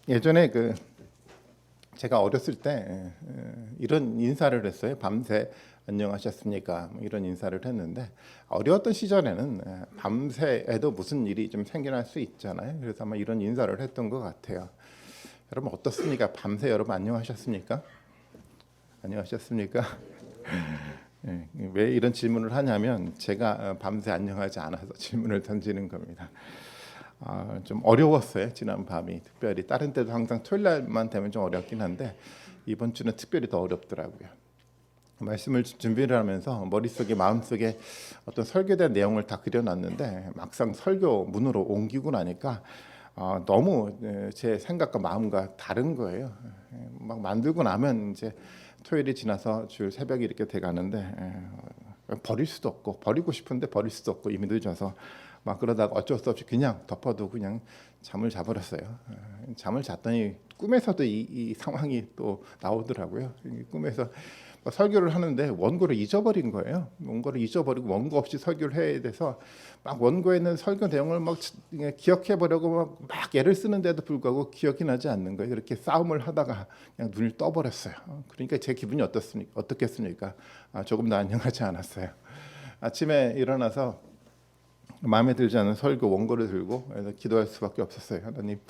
예전에 제가 어렸을 때 이런 인사를 했어요. 밤새 안녕하셨습니까? 뭐 이런 인사를 했는데 어려웠던 시절에는 밤새에도 무슨 일이 좀 생겨날 수 있잖아요. 그래서 아마 이런 인사를 했던 것 같아요. 여러분 어떻습니까? 밤새 여러분 안녕하셨습니까? 안녕하셨습니까? 왜 이런 질문을 하냐면 제가 밤새 안녕하지 않아서 질문을 던지는 겁니다. 좀 어려웠어요. 지난 밤이 특별히 다른 때도 항상 토요일 날만 되면 좀 어렵긴 한데 이번 주는 특별히 더 어렵더라고요. 말씀을 준비를 하면서 머릿속에 마음속에 어떤 설교에 대한 내용을 다 그려놨는데 막상 설교 문으로 옮기고 나니까 너무 제 생각과 마음과 다른 거예요. 막 만들고 나면 이제 토요일이 지나서 주일 새벽이 이렇게 돼가는데 버릴 수도 없고 버리고 싶은데 버릴 수도 없고 이미 늦어서 막 그러다가 어쩔 수 없이 그냥 덮어두고 그냥 잠을 자버렸어요. 잠을 잤더니 꿈에서도 이 상황이 또 나오더라고요. 꿈에서 설교를 하는데 원고를 잊어버린 거예요. 원고를 잊어버리고 원고 없이 설교를 해야 돼서 막 원고에 있는 설교 내용을 막 기억해 보려고 막 애를 쓰는데도 불구하고 기억이 나지 않는 거예요. 그렇게 싸움을 하다가 그냥 눈을 떠버렸어요. 그러니까 제 기분이 어떻겠습니까? 조금 더 안녕하지 않았어요. 아침에 일어나서 마음에 들지 않은 설교 원고를 들고 기도할 수밖에 없었어요. 하나님,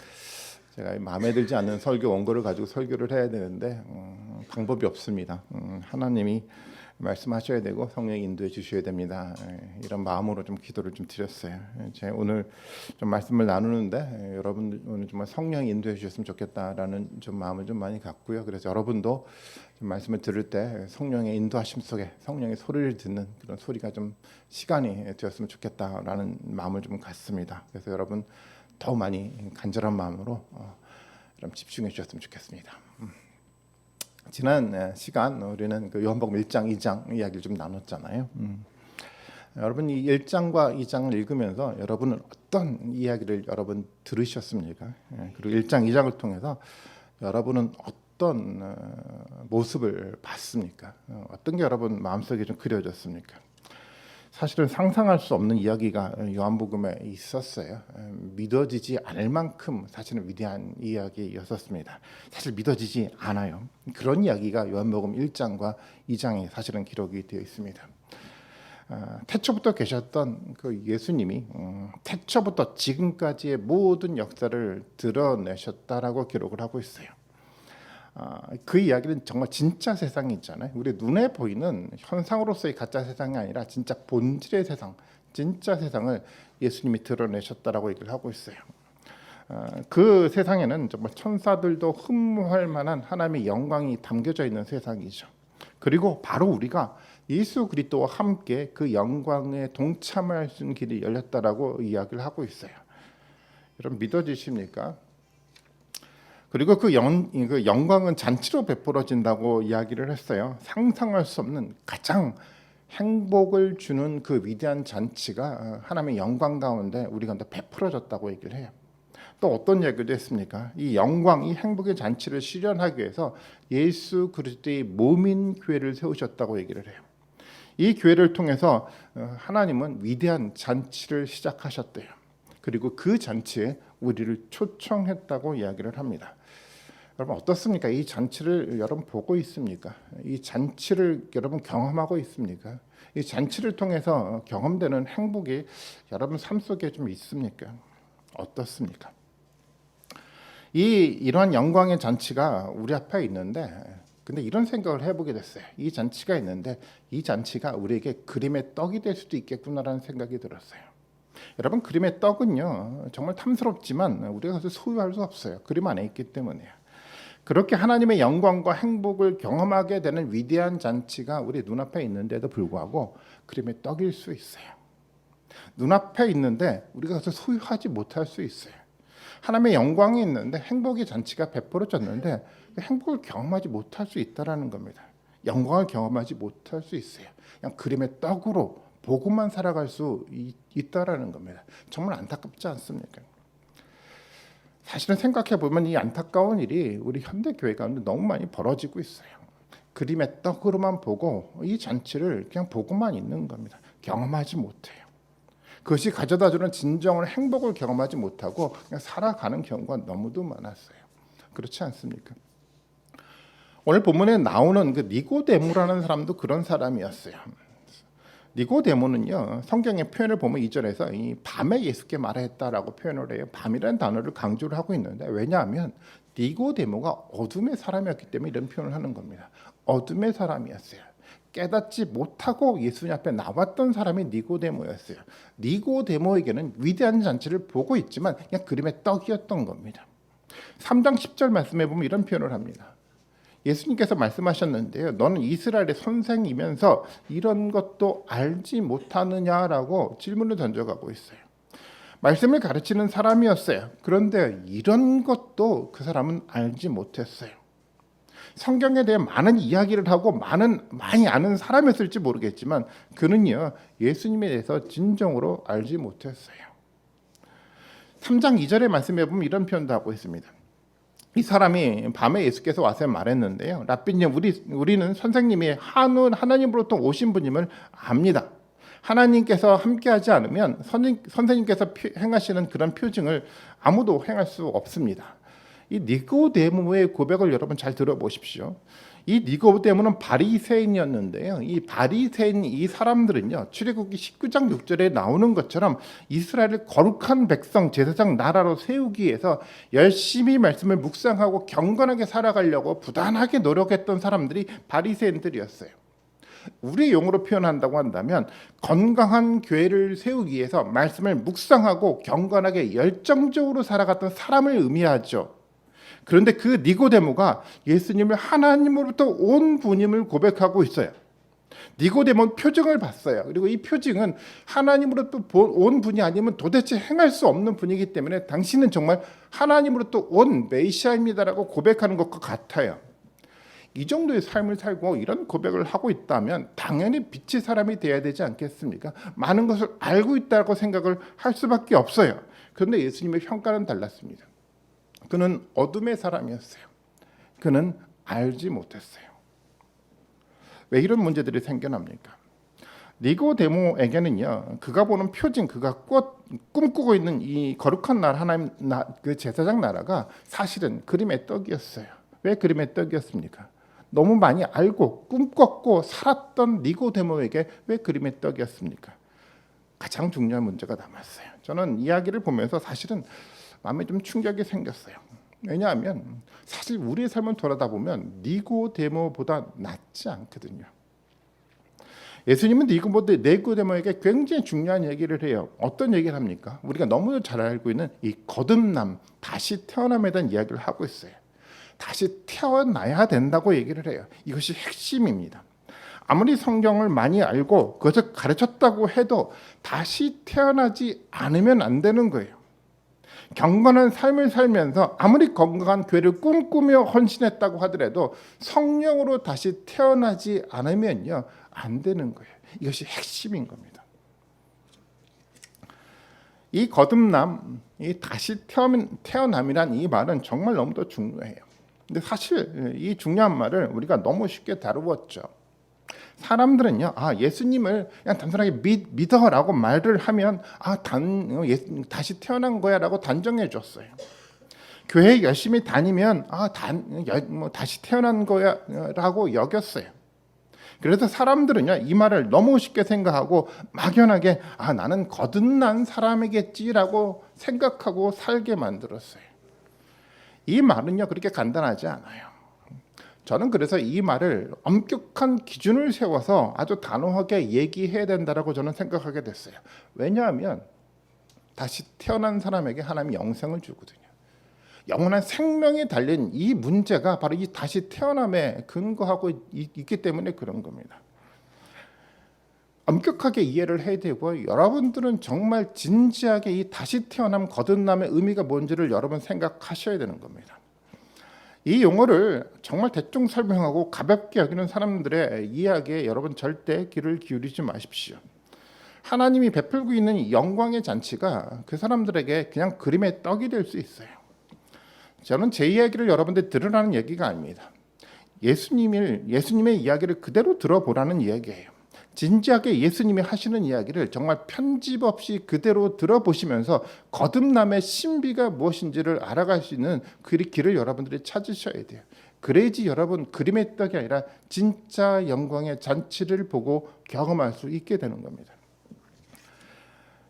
제가 마음에 들지 않는 설교 원고를 가지고 설교를 해야 되는데 방법이 없습니다. 하나님이 말씀하셔야 되고 성령이 인도해 주셔야 됩니다. 이런 마음으로 좀 기도를 좀 드렸어요. 제가 오늘 좀 말씀을 나누는데 여러분 오늘 정말 성령이 인도해 주셨으면 좋겠다라는 좀 마음을 좀 많이 갖고요. 그래서 여러분도 좀 말씀을 들을 때 성령의 인도하심 속에 성령의 소리를 듣는 그런 소리가 좀 시간이 되었으면 좋겠다라는 마음을 좀 갖습니다. 그래서 여러분 더 많이 간절한 마음으로 좀 집중해 주셨으면 좋겠습니다. 지난 시간 우리는 요한복음 1장, 2장 이야기를 좀 나눴잖아요. 여러분 이 1장과 2장을 읽으면서 여러분은 어떤 이야기를 여러분 들으셨습니까? 그리고 1장, 2장을 통해서 여러분은 어떤 모습을 봤습니까? 어떤 게 여러분 마음속에 좀 그려졌습니까? 사실은 상상할 수 없는 이야기가 요한복음에 있었어요. 믿어지지 않을 만큼 사실은 위대한 이야기였었습니다. 사실 믿어지지 않아요. 그런 이야기가 요한복음 1장과 2장에 사실은 기록이 되어 있습니다. 태초부터 계셨던 그 예수님이 태초부터 지금까지의 모든 역사를 드러내셨다라고 기록을 하고 있어요. 그 이야기는 정말 진짜 세상이 있잖아요. 우리 눈에 보이는 현상으로서의 가짜 세상이 아니라 진짜 본질의 세상, 진짜 세상을 예수님이 드러내셨다라고 얘기를 하고 있어요. 그 세상에는 정말 천사들도 흠모할 만한 하나님의 영광이 담겨져 있는 세상이죠. 그리고 바로 우리가 예수 그리스도와 함께 그 영광에 동참할 수 있는 길이 열렸다라고 이야기를 하고 있어요. 여러분 믿어지십니까? 그리고 그 영광은 잔치로 베풀어진다고 이야기를 했어요. 상상할 수 없는 가장 행복을 주는 그 위대한 잔치가 하나님의 영광 가운데 우리 가운데 베풀어졌다고 얘기를 해요. 또 어떤 얘기도 했습니까? 이 영광, 이 행복의 잔치를 실현하기 위해서 예수 그리스도의 몸인 교회를 세우셨다고 얘기를 해요. 이 교회를 통해서 하나님은 위대한 잔치를 시작하셨대요. 그리고 그 잔치에 우리를 초청했다고 이야기를 합니다. 여러분 어떻습니까? 이 잔치를 여러분 보고 있습니까? 이 잔치를 여러분 경험하고 있습니까? 이 잔치를 통해서 경험되는 행복이 여러분 삶 속에 좀 있습니까? 어떻습니까? 이러한 영광의 잔치가 우리 앞에 있는데 근데 이런 생각을 해보게 됐어요. 이 잔치가 있는데 이 잔치가 우리에게 그림의 떡이 될 수도 있겠구나라는 생각이 들었어요. 여러분 그림의 떡은요 정말 탐스럽지만 우리가 그것을 소유할 수 없어요. 그림 안에 있기 때문에요. 그렇게 하나님의 영광과 행복을 경험하게 되는 위대한 잔치가 우리 눈앞에 있는데도 불구하고 그림의 떡일 수 있어요. 눈앞에 있는데 우리가 그것을 소유하지 못할 수 있어요. 하나님의 영광이 있는데 행복의 잔치가 베풀어졌는데 그 행복을 경험하지 못할 수 있다라는 겁니다. 영광을 경험하지 못할 수 있어요. 그냥 그림의 떡으로 보고만 살아갈 수 있다라는 겁니다. 정말 안타깝지 않습니까? 사실은 생각해 보면 이 안타까운 일이 우리 현대 교회 가운데 너무 많이 벌어지고 있어요. 그림의 떡으로만 보고 이 잔치를 그냥 보고만 있는 겁니다. 경험하지 못해요. 그것이 가져다주는 진정한 행복을 경험하지 못하고 그냥 살아가는 경우가 너무도 많았어요. 그렇지 않습니까? 오늘 본문에 나오는 그 니고데모라는 사람도 그런 사람이었어요. 니고데모는요, 성경의 표현을 보면 2절에서 이 밤에 예수께 말했다라고 표현을 해요. 밤이라는 단어를 강조를 하고 있는데, 왜냐하면 니고데모가 어둠의 사람이었기 때문에 이런 표현을 하는 겁니다. 어둠의 사람이었어요. 깨닫지 못하고 예수님 앞에 나왔던 사람이 니고데모였어요. 니고데모에게는 위대한 잔치를 보고 있지만 그냥 그림의 떡이었던 겁니다. 3장 10절 말씀에 보면 이런 표현을 합니다. 예수님께서 말씀하셨는데요, 너는 이스라엘의 선생이면서 이런 것도 알지 못하느냐라고 질문을 던져가고 있어요. 말씀을 가르치는 사람이었어요. 그런데 이런 것도 그 사람은 알지 못했어요. 성경에 대해 많은 이야기를 하고 많이 아는 사람이었을지 모르겠지만 그는요, 예수님에 대해서 진정으로 알지 못했어요. 3장 2절의 말씀에 보면 이런 표현도 하고 있습니다. 이 사람이 밤에 예수께서 와서 말했는데요, 라삐님, 우리는 선생님이 하나님으로부터 오신 분임을 압니다. 하나님께서 함께하지 않으면 선생님께서 행하시는 그런 표징을 아무도 행할 수 없습니다. 이 니고데모의 고백을 여러분 잘 들어보십시오. 이 니고데모는 바리새인이었는데요, 이 바리새인 이 사람들은요, 출애굽기 19장 6절에 나오는 것처럼 이스라엘을 거룩한 백성, 제사장 나라로 세우기 위해서 열심히 말씀을 묵상하고 경건하게 살아가려고 부단하게 노력했던 사람들이 바리새인들이었어요. 우리 용어로 표현한다고 한다면 건강한 교회를 세우기 위해서 말씀을 묵상하고 경건하게 열정적으로 살아갔던 사람을 의미하죠. 그런데 그 니고데모가 예수님을 하나님으로부터 온 분임을 고백하고 있어요. 니고데모는 표징을 봤어요. 그리고 이 표징은 하나님으로부터 온 분이 아니면 도대체 행할 수 없는 분이기 때문에 당신은 정말 하나님으로부터 온 메시아입니다라고 고백하는 것과 같아요. 이 정도의 삶을 살고 이런 고백을 하고 있다면 당연히 빛의 사람이 돼야 되지 않겠습니까? 많은 것을 알고 있다고 생각을 할 수밖에 없어요. 그런데 예수님의 평가는 달랐습니다. 그는 어둠의 사람이었어요. 그는 알지 못했어요. 왜 이런 문제들이 생겨납니까? 니고데모에게는요, 그가 보는 표징, 그가 꿈꾸고 있는 이 거룩한 나라, 하나님 그 제사장 나라가 사실은 그림의 떡이었어요. 왜 그림의 떡이었습니까? 너무 많이 알고 꿈꿨고 살았던 니고데모에게 왜 그림의 떡이었습니까? 가장 중요한 문제가 남았어요. 저는 이야기를 보면서 사실은 마음에 좀 충격이 생겼어요. 왜냐하면 사실 우리의 삶을 돌아다 보면 니고데모보다 낫지 않거든요. 예수님은 니고데모에게 굉장히 중요한 얘기를 해요. 어떤 얘기를 합니까? 우리가 너무도 잘 알고 있는 이 거듭남, 다시 태어남에 대한 이야기를 하고 있어요. 다시 태어나야 된다고 얘기를 해요. 이것이 핵심입니다. 아무리 성경을 많이 알고 그것을 가르쳤다고 해도 다시 태어나지 않으면 안 되는 거예요. 경건한 삶을 살면서 아무리 건강한 교회를 꿈꾸며 헌신했다고 하더라도 성령으로 다시 태어나지 않으면요, 안 되는 거예요. 이것이 핵심인 겁니다. 이 거듭남, 이 다시 태어남이란 이 말은 정말 너무도 중요해요. 근데 사실 이 중요한 말을 우리가 너무 쉽게 다루었죠. 사람들은요, 예수님을 그냥 단순하게 믿어라고 말을 하면 다시 태어난 거야라고 단정해 줬어요. 교회 열심히 다니면 다시 태어난 거야라고 여겼어요. 그래서 사람들은요, 이 말을 너무 쉽게 생각하고 막연하게 나는 거듭난 사람이겠지라고 생각하고 살게 만들었어요. 이 말은요, 그렇게 간단하지 않아요. 저는 그래서 이 말을 엄격한 기준을 세워서 아주 단호하게 얘기해야 된다라고 저는 생각하게 됐어요. 왜냐하면 다시 태어난 사람에게 하나님이 영생을 주거든요. 영원한 생명이 달린 이 문제가 바로 이 다시 태어남에 근거하고 있기 때문에 그런 겁니다. 엄격하게 이해를 해야 되고, 여러분들은 정말 진지하게 이 다시 태어남, 거듭남의 의미가 뭔지를 여러분 생각하셔야 되는 겁니다. 이 용어를 정말 대충 설명하고 가볍게 여기는 사람들의 이야기에 여러분 절대 귀를 기울이지 마십시오. 하나님이 베풀고 있는 이 영광의 잔치가 그 사람들에게 그냥 그림의 떡이 될 수 있어요. 저는 제 이야기를 여러분들 들으라는 얘기가 아닙니다. 예수님의 이야기를 그대로 들어보라는 이야기예요. 진지하게 예수님이 하시는 이야기를 정말 편집 없이 그대로 들어보시면서 거듭남의 신비가 무엇인지를 알아갈 수 있는 그 길을 여러분들이 찾으셔야 돼요. 그래야지 여러분 그림의 떡이 아니라 진짜 영광의 잔치를 보고 경험할 수 있게 되는 겁니다.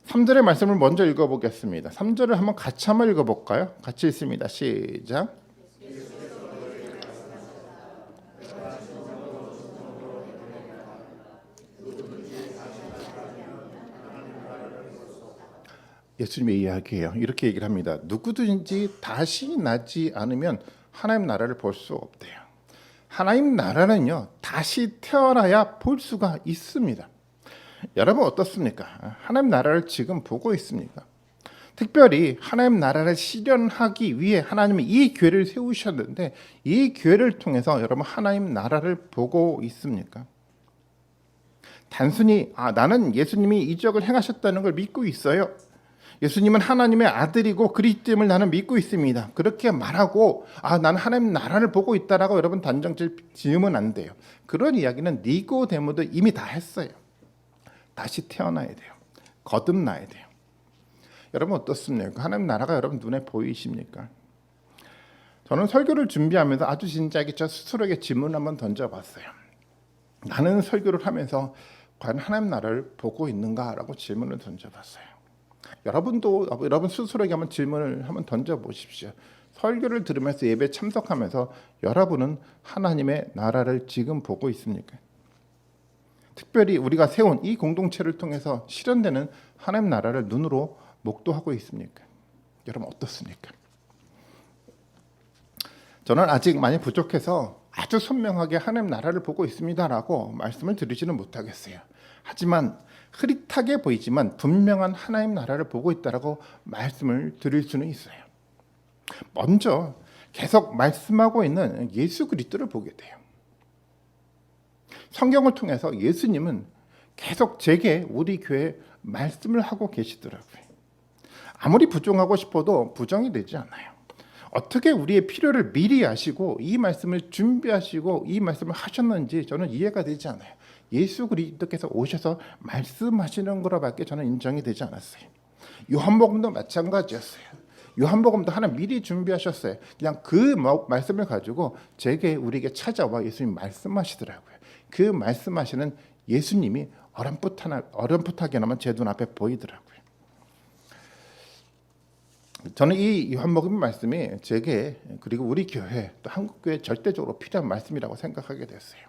3절의 말씀을 먼저 읽어보겠습니다. 3절을 한번 같이 읽어볼까요? 같이 읽습니다. 시작. 예수님의 이야기예요. 이렇게 얘기를 합니다. 누구든지 다시 나지 않으면 하나님 나라를 볼 수 없대요. 하나님 나라는요, 다시 태어나야 볼 수가 있습니다. 여러분 어떻습니까? 하나님 나라를 지금 보고 있습니까? 특별히 하나님 나라를 실현하기 위해 하나님이 이 교회를 세우셨는데 이 교회를 통해서 여러분 하나님 나라를 보고 있습니까? 단순히 나는 예수님이 이적을 행하셨다는 걸 믿고 있어요. 예수님은 하나님의 아들이고 그리스도임을 나는 믿고 있습니다. 그렇게 말하고 나는 하나님 나라를 보고 있다라고 여러분 단정질 지으면 안 돼요. 그런 이야기는 니고데모도 이미 다 했어요. 다시 태어나야 돼요. 거듭나야 돼요. 여러분 어떻습니까? 하나님 나라가 여러분 눈에 보이십니까? 저는 설교를 준비하면서 아주 진지하게 저 스스로에게 질문을 한번 던져봤어요. 나는 설교를 하면서 과연 하나님 나라를 보고 있는가라고 질문을 던져봤어요. 여러분도 여러분 스스로에게 한번 질문을 한번 던져보십시오. 설교를 들으면서 예배 참석하면서 여러분은 하나님의 나라를 지금 보고 있습니까? 특별히 우리가 세운 이 공동체를 통해서 실현되는 하나님 나라를 눈으로 목도하고 있습니까? 여러분 어떻습니까? 저는 아직 많이 부족해서 아주 선명하게 하나님 나라를 보고 있습니다라고 말씀을 드리지는 못하겠어요. 하지만 흐릿하게 보이지만 분명한 하나님 나라를 보고 있다라고 말씀을 드릴 수는 있어요. 먼저 계속 말씀하고 있는 예수 그리스도를 보게 돼요. 성경을 통해서 예수님은 계속 제게 우리 교회에 말씀을 하고 계시더라고요. 아무리 부정하고 싶어도 부정이 되지 않아요. 어떻게 우리의 필요를 미리 아시고 이 말씀을 준비하시고 이 말씀을 하셨는지 저는 이해가 되지 않아요. 예수 그리스도께서 오셔서 말씀하시는 거로밖에 저는 인정이 되지 않았어요. 요한복음도 마찬가지였어요. 요한복음도 하나 미리 준비하셨어요. 그냥 그 말씀을 가지고 제게 우리에게 찾아와 예수님 말씀하시더라고요. 그 말씀하시는 예수님이 어렴풋하게나마 제 눈앞에 보이더라고요. 저는 이 요한복음 말씀이 제게 그리고 우리 교회 또 한국교회 절대적으로 필요한 말씀이라고 생각하게 됐어요.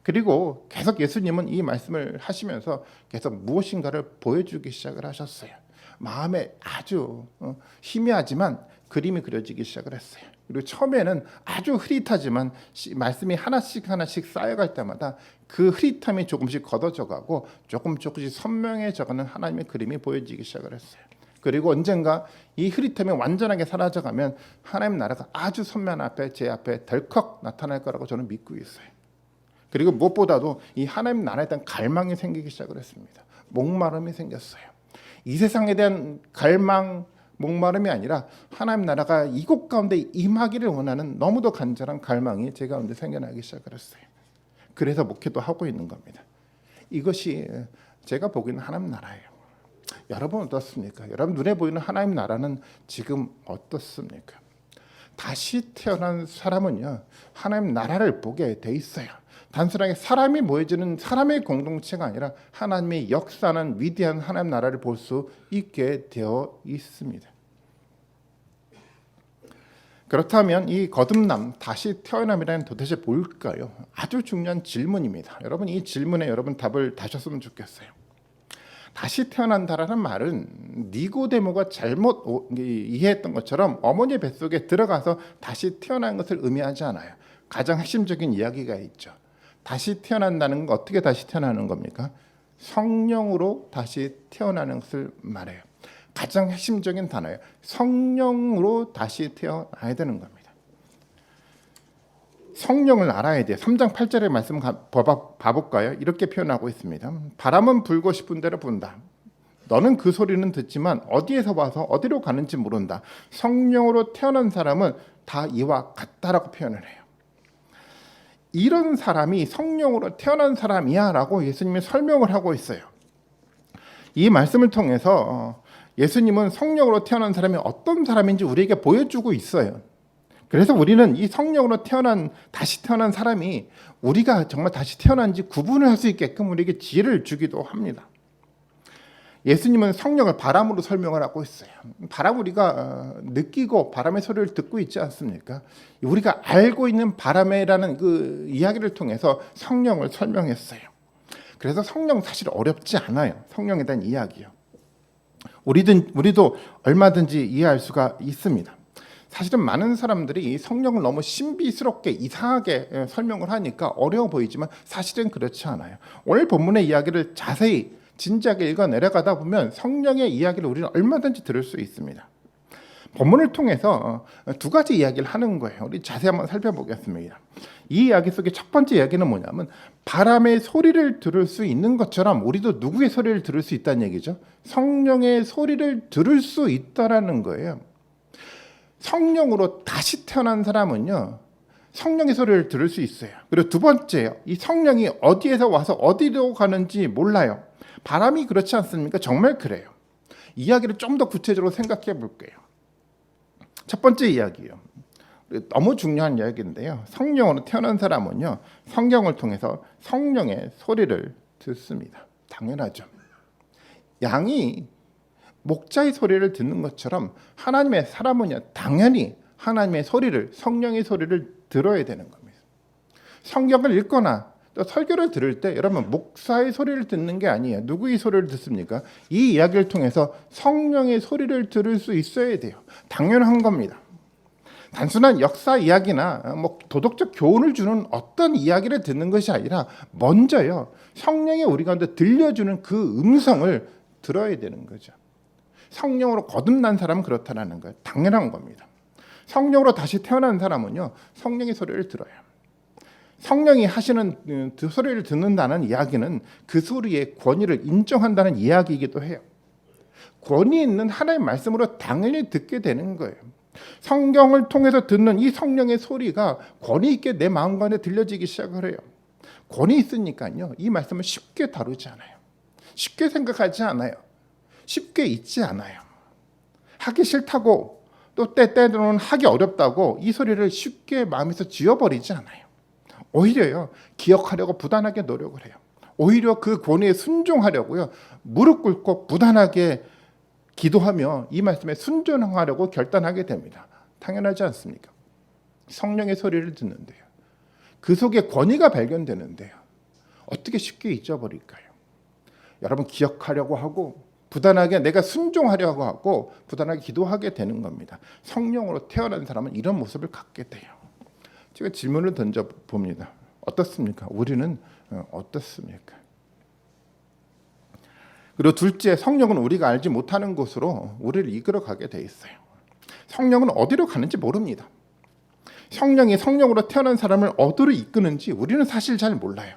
그리고 계속 예수님은 이 말씀을 하시면서 계속 무엇인가를 보여주기 시작을 하셨어요. 마음에 아주 희미하지만 그림이 그려지기 시작을 했어요. 그리고 처음에는 아주 흐릿하지만 말씀이 하나씩 쌓여갈 때마다 그 흐릿함이 조금씩 걷어져 가고 조금씩 선명해져가는 하나님의 그림이 보여지기 시작을 했어요. 그리고 언젠가 이 흐릿함이 완전하게 사라져가면 하나님 나라가 아주 선명 제 앞에 덜컥 나타날 거라고 저는 믿고 있어요. 그리고 무엇보다도 이 하나님 나라에 대한 갈망이 생기기 시작을 했습니다. 목마름이 생겼어요. 이 세상에 대한 갈망, 목마름이 아니라 하나님 나라가 이곳 가운데 임하기를 원하는 너무도 간절한 갈망이 제 가운데 생겨나기 시작을 했어요. 그래서 목회도 하고 있는 겁니다. 이것이 제가 보기에는 하나님 나라예요. 여러분 어떻습니까? 여러분 눈에 보이는 하나님 나라는 지금 어떻습니까? 다시 태어난 사람은요 하나님 나라를 보게 돼 있어요. 단순하게 사람이 모여지는 사람의 공동체가 아니라 하나님의 역사는 위대한 하나님 나라를 볼 수 있게 되어 있습니다. 그렇다면 이 거듭남, 다시 태어남이라는 도대체 뭘까요? 아주 중요한 질문입니다. 여러분 이 질문에 여러분 답을 다셨으면 좋겠어요. 다시 태어난다라는 말은 니고데모가 잘못 이해했던 것처럼 어머니 뱃속에 들어가서 다시 태어난 것을 의미하지 않아요. 가장 핵심적인 이야기가 있죠. 다시 태어난다는 건 어떻게 다시 태어나는 겁니까? 성령으로 다시 태어나는 것을 말해요. 가장 핵심적인 단어예요. 성령으로 다시 태어나야 되는 겁니다. 성령을 알아야 돼요. 3장 8절의 말씀 봐볼까요? 이렇게 표현하고 있습니다. 바람은 불고 싶은 대로 분다. 너는 그 소리는 듣지만 어디에서 와서 어디로 가는지 모른다. 성령으로 태어난 사람은 다 이와 같다라고 표현을 해요. 이런 사람이 성령으로 태어난 사람이야라고 예수님이 설명을 하고 있어요. 이 말씀을 통해서 예수님은 성령으로 태어난 사람이 어떤 사람인지 우리에게 보여주고 있어요. 그래서 우리는 이 성령으로 다시 태어난 사람이 우리가 정말 다시 태어난지 구분을 할 수 있게끔 우리에게 지혜를 주기도 합니다. 예수님은 성령을 바람으로 설명을 하고 있어요. 바람 우리가 느끼고 바람의 소리를 듣고 있지 않습니까? 우리가 알고 있는 바람이라는 그 이야기를 통해서 성령을 설명했어요. 그래서 성령 사실 어렵지 않아요. 성령에 대한 이야기요. 우리도 얼마든지 이해할 수가 있습니다. 사실은 많은 사람들이 성령을 너무 신비스럽게 이상하게 설명을 하니까 어려워 보이지만 사실은 그렇지 않아요. 오늘 본문의 이야기를 자세히 진지하게 읽어 내려가다 보면 성령의 이야기를 우리는 얼마든지 들을 수 있습니다. 본문을 통해서 두 가지 이야기를 하는 거예요. 우리 자세히 한번 살펴보겠습니다. 이 이야기 속의 첫 번째 이야기는 뭐냐면 바람의 소리를 들을 수 있는 것처럼 우리도 누구의 소리를 들을 수 있다는 얘기죠. 성령의 소리를 들을 수 있다라는 거예요. 성령으로 다시 태어난 사람은요, 성령의 소리를 들을 수 있어요. 그리고 두 번째요, 이 성령이 어디에서 와서 어디로 가는지 몰라요. 바람이 그렇지 않습니까? 정말 그래요. 이야기를 좀 더 구체적으로 생각해 볼게요. 첫 번째 이야기요. 너무 중요한 이야기인데요. 성령으로 태어난 사람은요, 성경을 통해서 성령의 소리를 듣습니다. 당연하죠. 양이 목자의 소리를 듣는 것처럼 하나님의 사람은요, 당연히 하나님의 소리를, 성령의 소리를 들어야 되는 겁니다. 성경을 읽거나 또 설교를 들을 때 여러분 목사의 소리를 듣는 게 아니에요. 누구의 소리를 듣습니까? 이 이야기를 통해서 성령의 소리를 들을 수 있어야 돼요. 당연한 겁니다. 단순한 역사 이야기나 도덕적 교훈을 주는 어떤 이야기를 듣는 것이 아니라 먼저요, 성령이 우리 가운데 들려주는 그 음성을 들어야 되는 거죠. 성령으로 거듭난 사람은 그렇다는 거예요. 당연한 겁니다. 성령으로 다시 태어난 사람은요, 성령의 소리를 들어요. 성령이 하시는 그 소리를 듣는다는 이야기는 그 소리의 권위를 인정한다는 이야기이기도 해요. 권위 있는 하나님의 말씀으로 당연히 듣게 되는 거예요. 성경을 통해서 듣는 이 성령의 소리가 권위 있게 내 마음 가운데 들려지기 시작을 해요. 권위 있으니까요, 이 말씀을 쉽게 다루지 않아요. 쉽게 생각하지 않아요. 쉽게 잊지 않아요. 하기 싫다고 또 때때로는 하기 어렵다고 이 소리를 쉽게 마음에서 지워버리지 않아요. 오히려요, 기억하려고 부단하게 노력을 해요. 오히려 그 권위에 순종하려고요, 무릎 꿇고 부단하게 기도하며 이 말씀에 순종하려고 결단하게 됩니다. 당연하지 않습니까? 성령의 소리를 듣는데요, 그 속에 권위가 발견되는데요, 어떻게 쉽게 잊어버릴까요? 여러분, 기억하려고 하고 부단하게 내가 순종하려고 하고 부단하게 기도하게 되는 겁니다. 성령으로 태어난 사람은 이런 모습을 갖게 돼요. 제가 질문을 던져봅니다. 어떻습니까? 우리는 어떻습니까? 그리고 둘째, 성령은 우리가 알지 못하는 곳으로 우리를 이끌어가게 돼 있어요. 성령은 어디로 가는지 모릅니다. 성령이 성령으로 태어난 사람을 어디로 이끄는지 우리는 사실 잘 몰라요.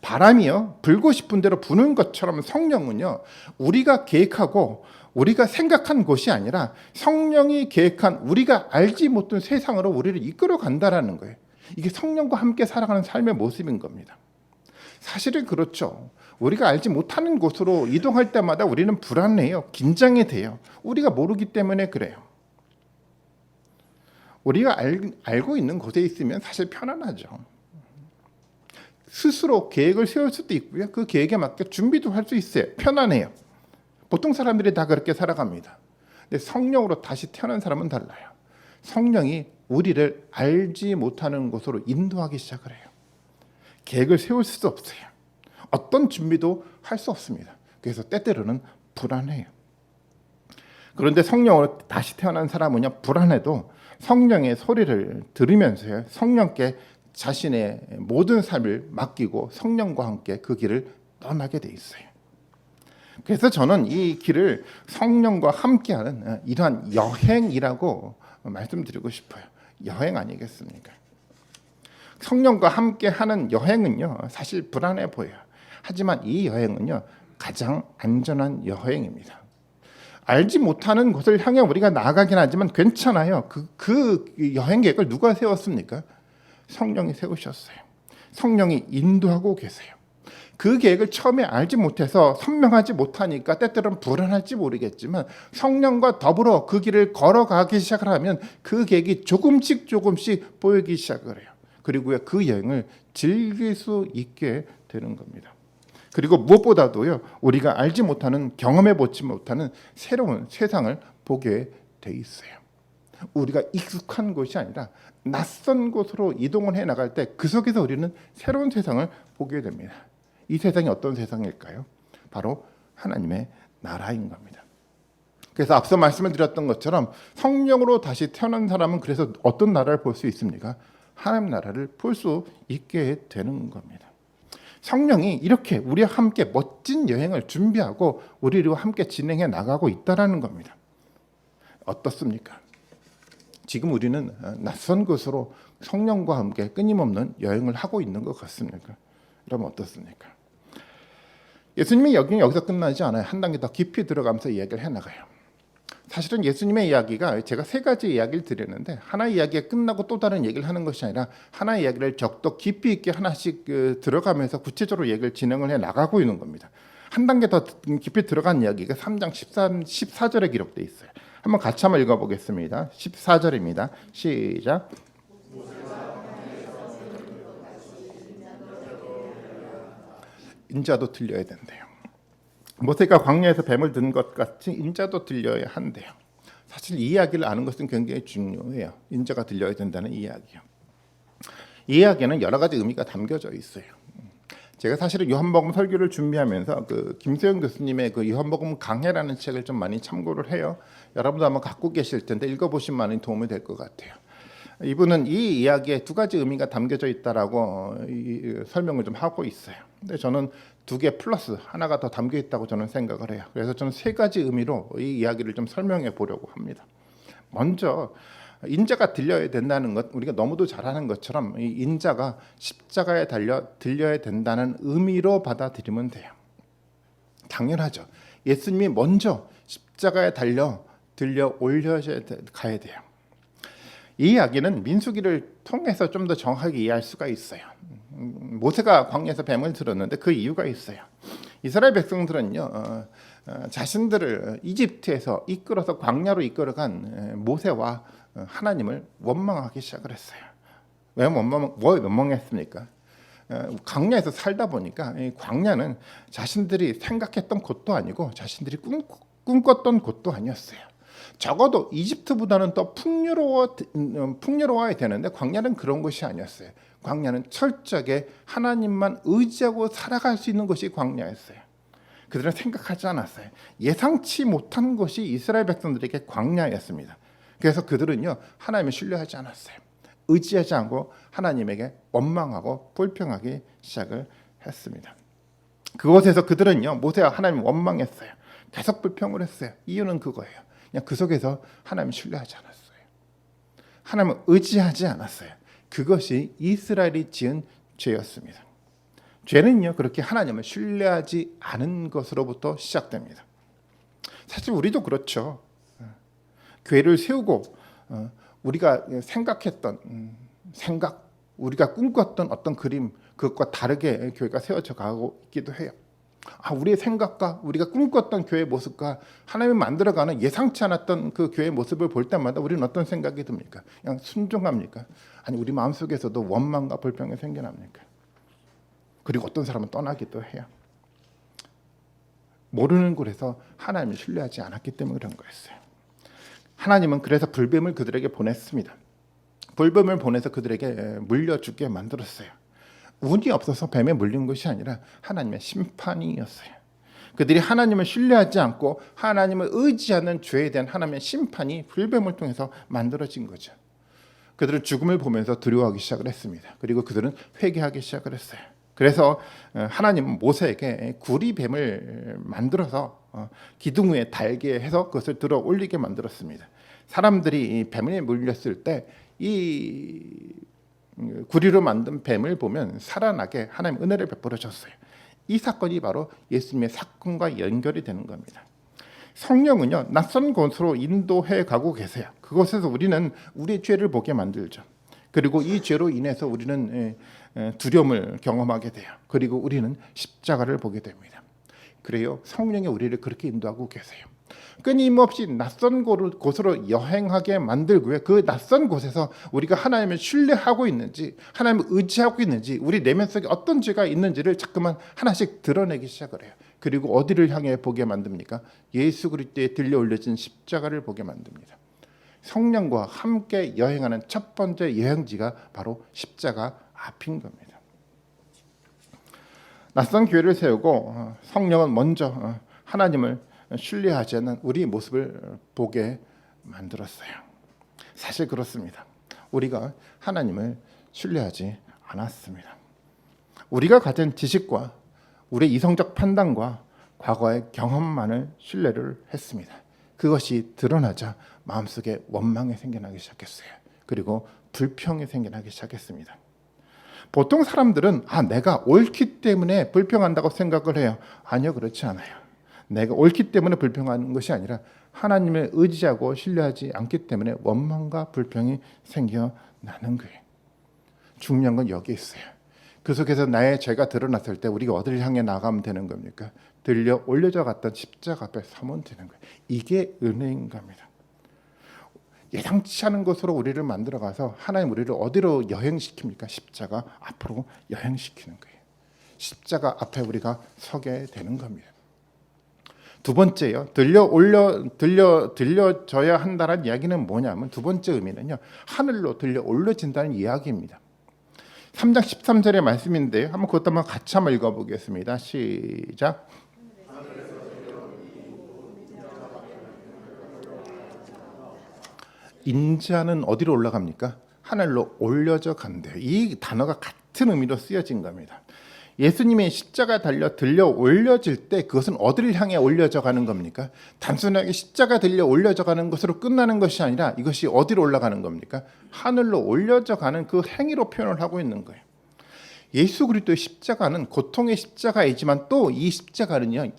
바람이요, 불고 싶은 대로 부는 것처럼 성령은요, 우리가 계획하고 우리가 생각한 곳이 아니라 성령이 계획한 우리가 알지 못한 세상으로 우리를 이끌어 간다라는 거예요. 이게 성령과 함께 살아가는 삶의 모습인 겁니다. 사실은 그렇죠. 우리가 알지 못하는 곳으로 이동할 때마다 우리는 불안해요. 긴장이 돼요. 우리가 모르기 때문에 그래요. 우리가 알고 있는 곳에 있으면 사실 편안하죠. 스스로 계획을 세울 수도 있고요, 그 계획에 맞게 준비도 할 수 있어요. 편안해요. 보통 사람들이 다 그렇게 살아갑니다. 근데 성령으로 다시 태어난 사람은 달라요. 성령이 우리를 알지 못하는 곳으로 인도하기 시작을 해요. 계획을 세울 수도 없어요. 어떤 준비도 할 수 없습니다. 그래서 때때로는 불안해요. 그런데 성령으로 다시 태어난 사람은요, 불안해도 성령의 소리를 들으면서요, 성령께 자신의 모든 삶을 맡기고 성령과 함께 그 길을 떠나게 돼 있어요. 그래서 저는 이 길을 성령과 함께하는 이러한 여행이라고 말씀드리고 싶어요. 여행 아니겠습니까? 성령과 함께하는 여행은요, 사실 불안해 보여요. 하지만 이 여행은요, 가장 안전한 여행입니다. 알지 못하는 곳을 향해 우리가 나아가긴 하지만 괜찮아요. 그 여행 계획을 누가 세웠습니까? 성령이 세우셨어요. 성령이 인도하고 계세요. 그 계획을 처음에 알지 못해서 선명하지 못하니까 때때로는 불안할지 모르겠지만 성령과 더불어 그 길을 걸어가기 시작을 하면 그 계획이 조금씩 보이기 시작을 해요. 그리고 그 여행을 즐길 수 있게 되는 겁니다. 그리고 무엇보다도요, 우리가 알지 못하는, 경험해 보지 못하는 새로운 세상을 보게 돼 있어요. 우리가 익숙한 곳이 아니라 낯선 곳으로 이동을 해 나갈 때 그 속에서 우리는 새로운 세상을 보게 됩니다. 이 세상이 어떤 세상일까요? 바로 하나님의 나라인 겁니다. 그래서 앞서 말씀을 드렸던 것처럼 성령으로 다시 태어난 사람은 그래서 어떤 나라를 볼 수 있습니까? 하나님 나라를 볼 수 있게 되는 겁니다. 성령이 이렇게 우리와 함께 멋진 여행을 준비하고 우리와 함께 진행해 나가고 있다는 겁니다. 어떻습니까? 지금 우리는 낯선 곳으로 성령과 함께 끊임없는 여행을 하고 있는 것 같습니까? 여러분 어떻습니까? 예수님의 여기는 여기서 끝나지 않아요. 한 단계 더 깊이 들어가면서 이야기를 해나가요. 사실은 예수님의 이야기가 제가 세 가지 이야기를 드렸는데 하나의 이야기가 끝나고 또 다른 얘기를 하는 것이 아니라 하나의 이야기를 적도 깊이 있게 하나씩 들어가면서 구체적으로 얘기를 진행을 해 나가고 있는 겁니다. 한 단계 더 깊이 들어간 이야기가 3장 14절에 기록되어 있어요. 한번 같이 한번 읽어보겠습니다. 14절입니다. 시작. 인자도 들려야 된대요. 모세가 광야에서 뱀을 든 것 같이 인자도 들려야 한대요. 사실 이 이야기를 아는 것은 굉장히 중요해요. 인자가 들려야 된다는 이야기요. 이 이야기는 여러 가지 의미가 담겨져 있어요. 제가 사실은 요한복음 설교를 준비하면서 그 김세영 교수님의 그 요한복음 강해라는 책을 좀 많이 참고를 해요. 여러분도 아마 갖고 계실 텐데 읽어보시면 많이 도움이 될 것 같아요. 이분은 이 이야기에 두 가지 의미가 담겨져 있다라고 설명을 좀 하고 있어요. 근데 저는 두 개 플러스 하나가 더 담겨 있다고 저는 생각을 해요. 그래서 저는 세 가지 의미로 이 이야기를 좀 설명해 보려고 합니다. 먼저 인자가 들려야 된다는 것, 우리가 너무도 잘 아는 것처럼 이 인자가 십자가에 달려 들려야 된다는 의미로 받아들이면 돼요. 당연하죠. 예수님이 먼저 십자가에 들려 올려야 가야 돼요. 이 이야기는 민수기를 통해서 좀 더 정확하게 이해할 수가 있어요. 모세가 광야에서 뱀을 들었는데 그 이유가 있어요. 이스라엘 백성들은요, 자신들을 이집트에서 이끌어서 광야로 이끌어간 모세와 하나님을 원망하기 시작을 했어요. 왜 원망했습니까? 광야에서 살다 보니까 이 광야는 자신들이 생각했던 곳도 아니고 자신들이 꿈꿨던 곳도 아니었어요. 적어도 이집트보다는 더 풍요로워야 되는데 광야는 그런 것이 아니었어요. 광야는 철저하게 하나님만 의지하고 살아갈 수 있는 것이 광야였어요. 그들은 생각하지 않았어요. 예상치 못한 것이 이스라엘 백성들에게 광야였습니다. 그래서 그들은요, 하나님을 신뢰하지 않았어요. 의지하지 않고 하나님에게 원망하고 불평하기 시작을 했습니다. 그곳에서 그들은요, 모세와 하나님 원망했어요. 계속 불평을 했어요. 이유는 그거예요. 그냥 그 속에서 하나님을 신뢰하지 않았어요. 하나님을 의지하지 않았어요. 그것이 이스라엘이 지은 죄였습니다. 죄는요, 그렇게 하나님을 신뢰하지 않은 것으로부터 시작됩니다. 사실 우리도 그렇죠. 교회를 세우고 우리가 생각했던 생각, 우리가 꿈꿨던 어떤 그림, 그것과 다르게 교회가 세워져 가고 있기도 해요. 우리의 생각과 우리가 꿈꿨던 교회의 모습과 하나님이 만들어가는 예상치 않았던 그 교회의 모습을 볼 때마다 우리는 어떤 생각이 듭니까? 그냥 순종합니까? 아니 우리 마음속에서도 원망과 불평이 생겨납니까? 그리고 어떤 사람은 떠나기도 해요. 모르는 곳에서 하나님을 신뢰하지 않았기 때문에 그런 거였어요. 하나님은 그래서 불뱀을 그들에게 보냈습니다. 불뱀을 보내서 그들에게 물려주게 만들었어요. 운이 없어서 뱀에 물린 것이 아니라 하나님의 심판이었어요. 그들이 하나님을 신뢰하지 않고 하나님을 의지하는 죄에 대한 하나님의 심판이 불뱀을 통해서 만들어진 거죠. 그들은 죽음을 보면서 두려워하기 시작을 했습니다. 그리고 그들은 회개하기 시작을 했어요. 그래서 하나님은 모세에게 구리뱀을 만들어서 기둥 위에 달게 해서 그것을 들어 올리게 만들었습니다. 사람들이 이 뱀에 물렸을 때 이 구리로 만든 뱀을 보면 살아나게 하나님 은혜를 베풀어 줬어요. 이 사건이 바로 예수님의 사건과 연결이 되는 겁니다. 성령은요, 낯선 곳으로 인도해 가고 계세요. 그곳에서 우리는 우리의 죄를 보게 만들죠. 그리고 이 죄로 인해서 우리는 두려움을 경험하게 돼요. 그리고 우리는 십자가를 보게 됩니다. 그래요. 성령이 우리를 그렇게 인도하고 계세요. 끊임없이 낯선 곳으로 여행하게 만들고요. 그 낯선 곳에서 우리가 하나님을 신뢰하고 있는지, 하나님을 의지하고 있는지, 우리 내면 속에 어떤 죄가 있는지를 자꾸만 하나씩 드러내기 시작을 해요. 그리고 어디를 향해 보게 만듭니까? 예수 그리스도에 들려 올려진 십자가를 보게 만듭니다. 성령과 함께 여행하는 첫 번째 여행지가 바로 십자가 앞인 겁니다. 낯선 교회를 세우고 성령은 먼저 하나님을 신뢰하지 않는 우리 모습을 보게 만들었어요. 사실 그렇습니다. 우리가 하나님을 신뢰하지 않았습니다. 우리가 가진 지식과 우리의 이성적 판단과 과거의 경험만을 신뢰를 했습니다. 그것이 드러나자 마음속에 원망이 생겨나기 시작했어요. 그리고 불평이 생겨나기 시작했습니다. 보통 사람들은 내가 옳기 때문에 불평한다고 생각을 해요. 아니요, 그렇지 않아요. 내가 옳기 때문에 불평하는 것이 아니라 하나님을 의지하고 신뢰하지 않기 때문에 원망과 불평이 생겨나는 거예요. 중요한 건 여기 있어요. 그 속에서 나의 죄가 드러났을 때 우리가 어디를 향해 나가면 되는 겁니까? 들려 올려져 갔던 십자가 앞에 서면 되는 거예요. 이게 은혜인 겁니다. 예상치 않은 곳으로 우리를 만들어가서 하나님 우리를 어디로 여행시킵니까? 십자가 앞으로 여행시키는 거예요. 십자가 앞에 우리가 서게 되는 겁니다. 두 번째요. 들려져야 한다는 이야기는 뭐냐면 두 번째 의미는요. 하늘로 들려 올려진다는 이야기입니다. 3장 13절의 말씀인데요. 그것도 한번 같이 한번 읽어보겠습니다. 시작. 인자는 어디로 올라갑니까? 하늘로 올려져 간대요. 이 단어가 같은 의미로 쓰여진 겁니다. 예수님이 십자가 달려 들려 올려질 때 그것은 어디를 향해 올려져 가는 겁니까? 단순하게 십자가 들려 올려져 가는 것으로 끝나는 것이 아니라 이것이 어디로 올라가는 겁니까? 하늘로 올려져 가는 그 행위로 표현을 하고 있는 거예요. 예수 그리스도의 십자가는 고통의 십자가이지만 또 이 십자가는요,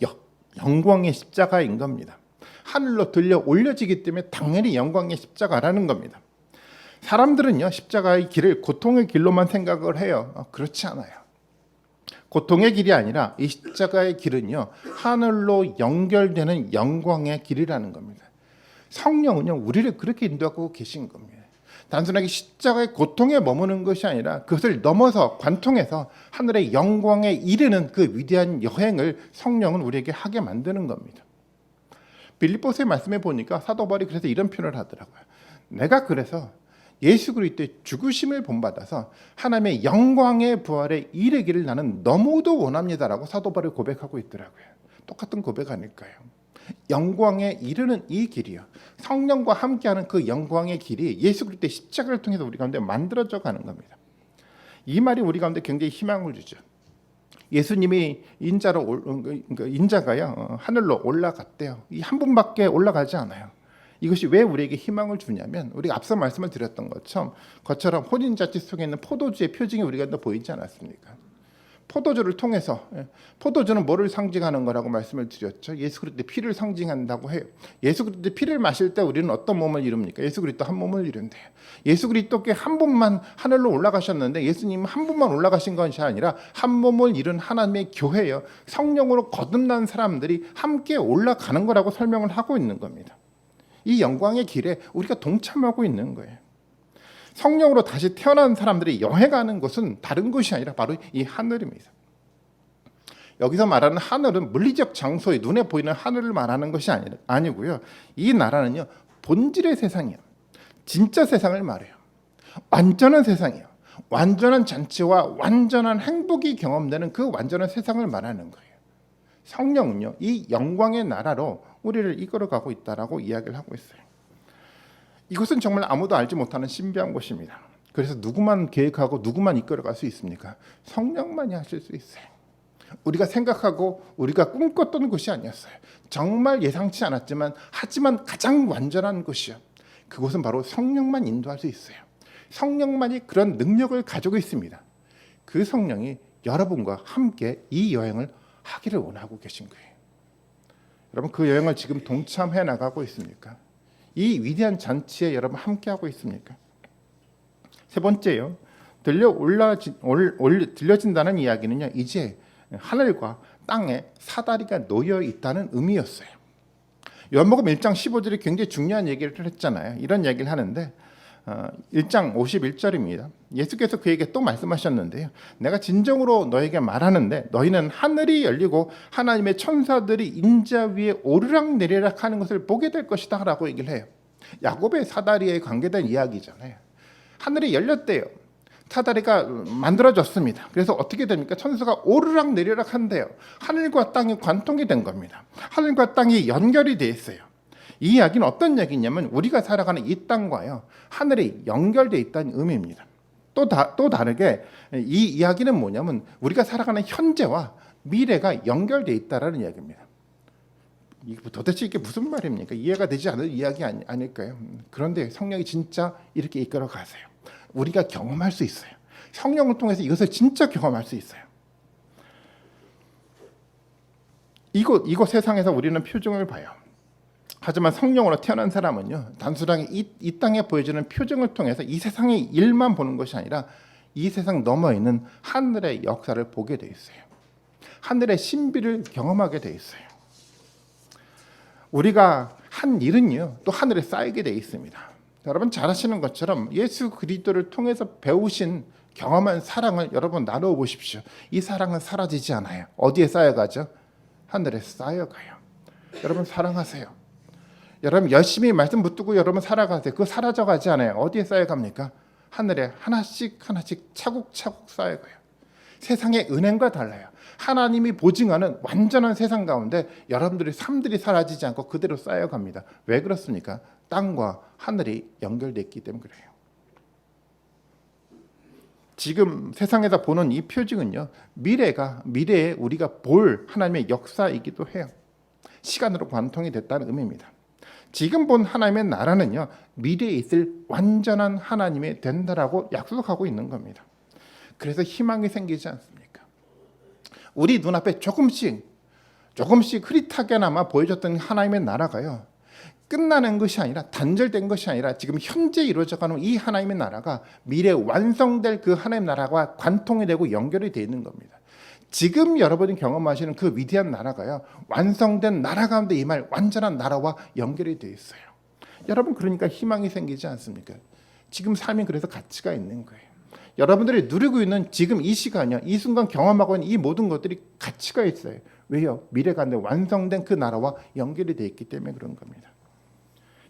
영광의 십자가인 겁니다. 하늘로 들려 올려지기 때문에 당연히 영광의 십자가라는 겁니다. 사람들은요, 십자가의 길을 고통의 길로만 생각을 해요. 그렇지 않아요. 고통의 길이 아니라 이 십자가의 길은요, 하늘로 연결되는 영광의 길이라는 겁니다. 성령은요, 우리를 그렇게 인도하고 계신 겁니다. 단순하게 십자가의 고통에 머무는 것이 아니라 그것을 넘어서 관통해서 하늘의 영광에 이르는 그 위대한 여행을 성령은 우리에게 하게 만드는 겁니다. 빌립보서의 말씀에 보니까 사도 바울이 그래서 이런 표현을 하더라고요. 내가 그래서 예수 그리스도의 죽으심을 본받아서 하나님의 영광의 부활에 이르기를 나는 너무도 원합니다라고 사도 바울이 고백하고 있더라고요. 똑같은 고백 아닐까요? 영광에 이르는 이 길이요. 성령과 함께하는 그 영광의 길이 예수 그리스도의 십자가를 통해서 우리 가운데 만들어져 가는 겁니다. 이 말이 우리 가운데 굉장히 희망을 주죠. 예수님이 인자가요 하늘로 올라갔대요. 이 한 분밖에 올라가지 않아요. 이것이 왜 우리에게 희망을 주냐면 우리가 앞서 말씀을 드렸던 것처럼 혼인잔치 속에 있는 포도주의 표징이 우리가 보이지 않았습니까? 포도주를 통해서, 포도주는 뭐를 상징하는 거라고 말씀을 드렸죠. 예수 그리스도의 피를 상징한다고 해요. 예수 그리스도의 피를 마실 때 우리는 어떤 몸을 이룹니까? 예수 그리스도 한 몸을 이룬대요. 예수 그리스도께 한 분만 하늘로 올라가셨는데 예수님은 한 분만 올라가신 것이 아니라 한 몸을 이룬 하나님의 교회예요. 성령으로 거듭난 사람들이 함께 올라가는 거라고 설명을 하고 있는 겁니다. 이 영광의 길에 우리가 동참하고 있는 거예요. 성령으로 다시 태어난 사람들이 여행하는 곳은 다른 곳이 아니라 바로 이 하늘입니다. 여기서 말하는 하늘은 물리적 장소에 눈에 보이는 하늘을 말하는 것이 아니고요. 이 나라는요, 본질의 세상이에요. 진짜 세상을 말해요. 완전한 세상이에요. 완전한 잔치와 완전한 행복이 경험되는 그 완전한 세상을 말하는 거예요. 성령은요, 이 영광의 나라로 우리를 이끌어가고 있다라고 이야기를 하고 있어요. 이것은 정말 아무도 알지 못하는 신비한 곳입니다. 그래서 누구만 계획하고 누구만 이끌어갈 수 있습니까? 성령만이 하실 수 있어요. 우리가 생각하고 우리가 꿈꿨던 곳이 아니었어요. 정말 예상치 않았지만 하지만 가장 완전한 곳이요. 그곳은 바로 성령만 인도할 수 있어요. 성령만이 그런 능력을 가지고 있습니다. 그 성령이 여러분과 함께 이 여행을 하기를 원하고 계신 거예요. 여러분 그 여행을 지금 동참해 나가고 있습니까? 이 위대한 잔치에 여러분 함께하고 있습니까? 세 번째요. 들려진다는 이야기는요, 이제 하늘과 땅에 사다리가 놓여 있다는 의미였어요. 요한복음 1장 15절이 굉장히 중요한 얘기를 했잖아요. 이런 얘기를 하는데 1장 51절입니다. 예수께서 그에게 또 말씀하셨는데요. 내가 진정으로 너에게 말하는데 너희는 하늘이 열리고 하나님의 천사들이 인자 위에 오르락 내리락 하는 것을 보게 될 것이다 라고 얘기를 해요. 야곱의 사다리에 관계된 이야기잖아요. 하늘이 열렸대요. 사다리가 만들어졌습니다. 그래서 어떻게 됩니까? 천사가 오르락 내리락 한대요. 하늘과 땅이 관통이 된 겁니다. 하늘과 땅이 연결이 돼 있어요. 이 이야기는 어떤 얘기냐면 우리가 살아가는 이 땅과요, 하늘이 연결되어 있다는 의미입니다. 또 다르게 이 이야기는 뭐냐면 우리가 살아가는 현재와 미래가 연결되어 있다라는 이야기입니다. 도대체 이게 무슨 말입니까? 이해가 되지 않을 이야기 아닐까요? 그런데 성령이 진짜 이렇게 이끌어 가세요. 우리가 경험할 수 있어요. 성령을 통해서 이것을 진짜 경험할 수 있어요. 이곳 세상에서 우리는 표정을 봐요. 하지만 성령으로 태어난 사람은요, 단순하게 이 땅에 보여지는 표정을 통해서 이 세상의 일만 보는 것이 아니라 이 세상 너머 있는 하늘의 역사를 보게 돼 있어요. 하늘의 신비를 경험하게 돼 있어요. 우리가 한 일은요, 또 하늘에 쌓이게 돼 있습니다. 여러분 잘 아시는 것처럼 예수 그리스도를 통해서 배우신 경험한 사랑을 여러분 나누어 보십시오. 이 사랑은 사라지지 않아요. 어디에 쌓여가죠? 하늘에 쌓여가요. 여러분 사랑하세요. 여러분 열심히 말씀 붙들고 여러분 살아가세요. 그거 사라져가지 않아요. 어디에 쌓여갑니까? 하늘에 하나씩 차곡차곡 쌓여가요. 세상의 은행과 달라요. 하나님이 보증하는 완전한 세상 가운데 여러분들의 삶들이 사라지지 않고 그대로 쌓여갑니다. 왜 그렇습니까? 땅과 하늘이 연결됐기 때문에 그래요. 지금 세상에서 보는 이 표징은요, 미래에 우리가 볼 하나님의 역사이기도 해요. 시간으로 관통이 됐다는 의미입니다. 지금 본 하나님의 나라는요, 미래에 있을 완전한 하나님이 된다라고 약속하고 있는 겁니다. 그래서 희망이 생기지 않습니까? 우리 눈앞에 조금씩 흐릿하게나마 보여줬던 하나님의 나라가요, 끝나는 것이 아니라 단절된 것이 아니라 지금 현재 이루어져가는 이 하나님의 나라가 미래에 완성될 그 하나님의 나라와 관통이 되고 연결이 되어 있는 겁니다. 지금 여러분이 경험하시는 그 위대한 나라가요, 완성된 나라 가운데 임할 완전한 나라와 연결이 되어 있어요. 여러분 그러니까 희망이 생기지 않습니까? 지금 삶이 그래서 가치가 있는 거예요. 여러분들이 누리고 있는 지금 이 시간이요, 이 순간 경험하고 있는 이 모든 것들이 가치가 있어요. 왜요? 미래 가운데 완성된 그 나라와 연결이 되어 있기 때문에 그런 겁니다.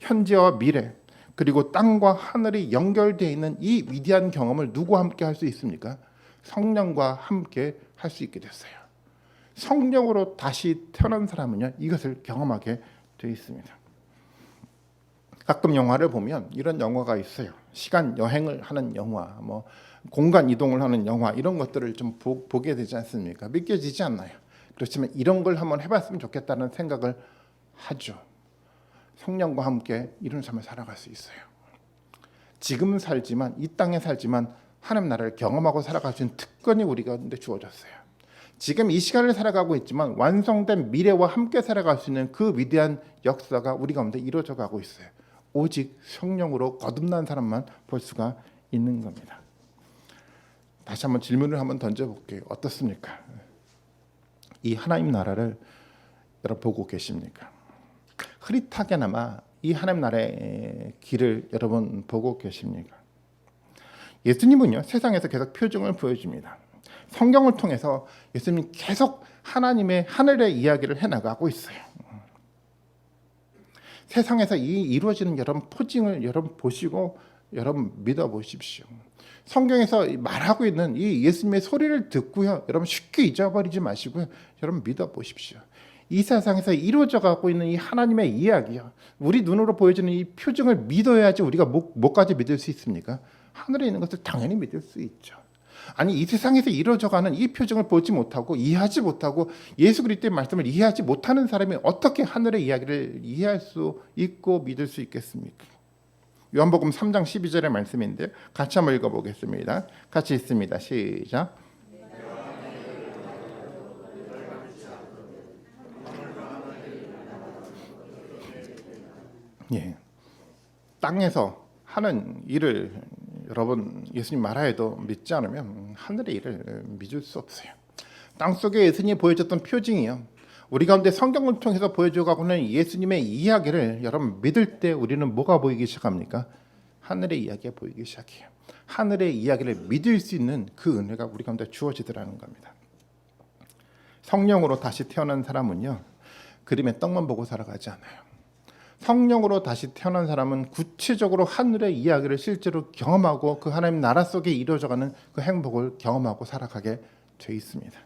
현재와 미래 그리고 땅과 하늘이 연결되어 있는 이 위대한 경험을 누구와 함께 할 수 있습니까? 성령과 함께 할 수 있게 됐어요. 성령으로 다시 태어난 사람은요, 이것을 경험하게 되어 있습니다. 가끔 영화를 보면 이런 영화가 있어요. 시간 여행을 하는 영화, 공간 이동을 하는 영화, 이런 것들을 좀 보게 되지 않습니까? 믿겨지지 않나요? 그렇지만 이런 걸 한번 해봤으면 좋겠다는 생각을 하죠. 성령과 함께 이런 삶을 살아갈 수 있어요. 지금 살지만, 이 땅에 살지만 하나님 나라를 경험하고 살아갈 수 있는 특권이 우리 가운데 주어졌어요. 지금 이 시간을 살아가고 있지만 완성된 미래와 함께 살아갈 수 있는 그 위대한 역사가 우리 가운데 이루어져 가고 있어요. 오직 성령으로 거듭난 사람만 볼 수가 있는 겁니다. 다시 한번 질문을 한번 던져볼게요. 어떻습니까? 이 하나님 나라를 여러분 보고 계십니까? 흐릿하게나마 이 하나님 나라의 길을 여러분 보고 계십니까? 예수님은요, 세상에서 계속 표징을 보여줍니다. 성경을 통해서 예수님이 계속 하나님의 하늘의 이야기를 해나가고 있어요. 세상에서 이 이루어지는 여러분 포징을 여러분 보시고 여러분 믿어보십시오. 성경에서 말하고 있는 이 예수님의 소리를 듣고요, 여러분 쉽게 잊어버리지 마시고요, 여러분 믿어보십시오. 이 세상에서 이루어져 가고 있는 이 하나님의 이야기요, 우리 눈으로 보여지는 이 표징을 믿어야지 우리가 뭐까지 믿을 수 있습니까? 하늘에 있는 것을 당연히 믿을 수 있죠. 아니 이 세상에서 이루어져가는 이 표징을 보지 못하고 이해하지 못하고 예수 그리스도의 말씀을 이해하지 못하는 사람이 어떻게 하늘의 이야기를 이해할 수 있고 믿을 수 있겠습니까? 요한복음 3장 12절의 말씀인데 같이 한번 읽어보겠습니다. 같이 읽습니다. 시작. 예, 땅에서 하는 일을 여러분 예수님 말하여도 믿지 않으면 하늘의 일을 믿을 수 없어요. 땅속에 예수님이 보여줬던 표징이요, 우리 가운데 성경을 통해서 보여줘가고는 예수님의 이야기를 여러분 믿을 때 우리는 뭐가 보이기 시작합니까? 하늘의 이야기가 보이기 시작해요. 하늘의 이야기를 믿을 수 있는 그 은혜가 우리 가운데 주어지더라는 겁니다. 성령으로 다시 태어난 사람은요, 그림의 떡만 보고 살아가지 않아요. 성령으로 다시 태어난 사람은 구체적으로 하늘의 이야기를 실제로 경험하고 그 하나님 나라 속에 이루어져가는 그 행복을 경험하고 살아가게 돼 있습니다.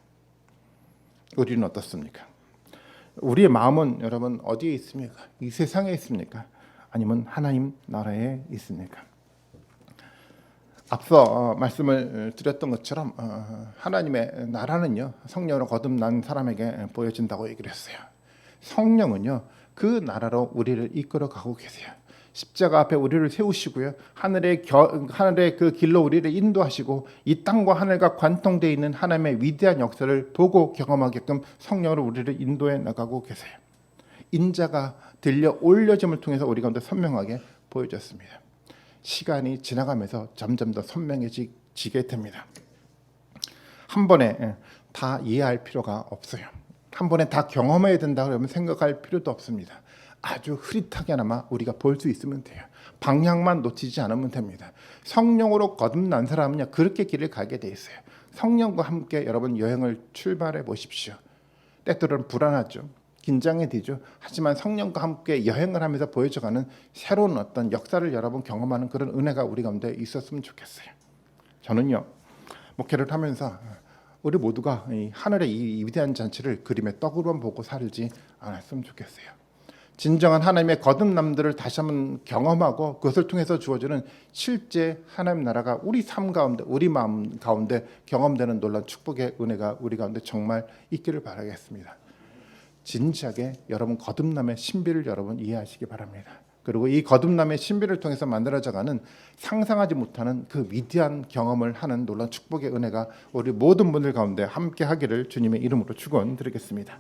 우리는 어떻습니까? 우리의 마음은 여러분 어디에 있습니까? 이 세상에 있습니까? 아니면 하나님 나라에 있습니까? 앞서 말씀을 드렸던 것처럼 하나님의 나라는요, 성령으로 거듭난 사람에게 보여진다고 얘기를 했어요. 성령은요, 그 나라로 우리를 이끌어가고 계세요. 십자가 앞에 우리를 세우시고요, 하늘의 그 길로 우리를 인도하시고 이 땅과 하늘과 관통되어 있는 하나님의 위대한 역사를 보고 경험하게끔 성령으로 우리를 인도해 나가고 계세요. 인자가 들려 올려짐을 통해서 우리 가운데 선명하게 보여졌습니다. 시간이 지나가면서 점점 더 선명해지게 됩니다. 한 번에 다 이해할 필요가 없어요. 한 번에 다 경험해야 된다 그러면 생각할 필요도 없습니다. 아주 흐릿하게나마 우리가 볼 수 있으면 돼요. 방향만 놓치지 않으면 됩니다. 성령으로 거듭난 사람은요, 그렇게 길을 가게 돼 있어요. 성령과 함께 여러분 여행을 출발해 보십시오. 때때로는 불안하죠. 긴장이 되죠. 하지만 성령과 함께 여행을 하면서 보여져가는 새로운 어떤 역사를 여러분 경험하는 그런 은혜가 우리 가운데 있었으면 좋겠어요. 저는요, 목회를 하면서 우리 모두가 이 하늘의 이 위대한 잔치를 그림의 떡으로만 보고 살지 않았으면 좋겠어요. 진정한 하나님의 거듭남들을 다시 한번 경험하고 그것을 통해서 주어지는 실제 하나님 나라가 우리 삶 가운데, 우리 마음 가운데 경험되는 놀라운 축복의 은혜가 우리 가운데 정말 있기를 바라겠습니다. 진지하게 여러분 거듭남의 신비를 여러분 이해하시기 바랍니다. 그리고 이 거듭남의 신비를 통해서 만들어져가는 상상하지 못하는 그 위대한 경험을 하는 놀라운 축복의 은혜가 우리 모든 분들 가운데 함께 하기를 주님의 이름으로 축원드리겠습니다.